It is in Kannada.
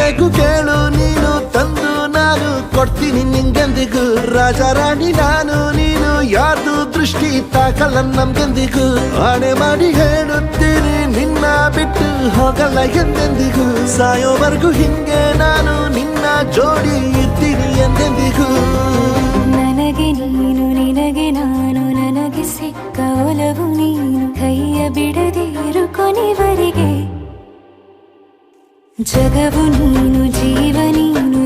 ಬೇಕು ಕೇಳು ನೀನು ತಂದು ನಾನು ಕೊಡ್ತೀನಿ ನಿಂಗೆಂದಿಗೂ ರಾಜ ರಾಣಿ ನಾನು ನೀನು ಯಾರ್ದು ದೃಷ್ಟಿ ತಾಕಲ್ಲ ನಮ್ಗೆಂದಿಗೂ ಆಣೆ ಮಾಡಿ ಹೇಳುತ್ತೀನಿ ನಿನ್ನ ಬಿಟ್ಟು ಹೋಗಲ್ಲ ಎಂದೆಂದಿಗೂ ಸಾಯೋವರೆಗೂ ಹಿಂಗೆ ನಾನು ನಿನ್ನ ಜೋಡಿ ಇರ್ತೀನಿ ಎಂದೆಂದಿಗೂ ನನಗೆ ನೀನು ನಿನಗೆ ನಾನು ನನಗೆ ಸಿಕ್ಕ ಒಲವು ನೀನು ಕೈಯ ಬಿಡದಿರು ಕೊನೆವರೆಗೆ ಜಗವು ನೀನು ಜೀವ ನೀನು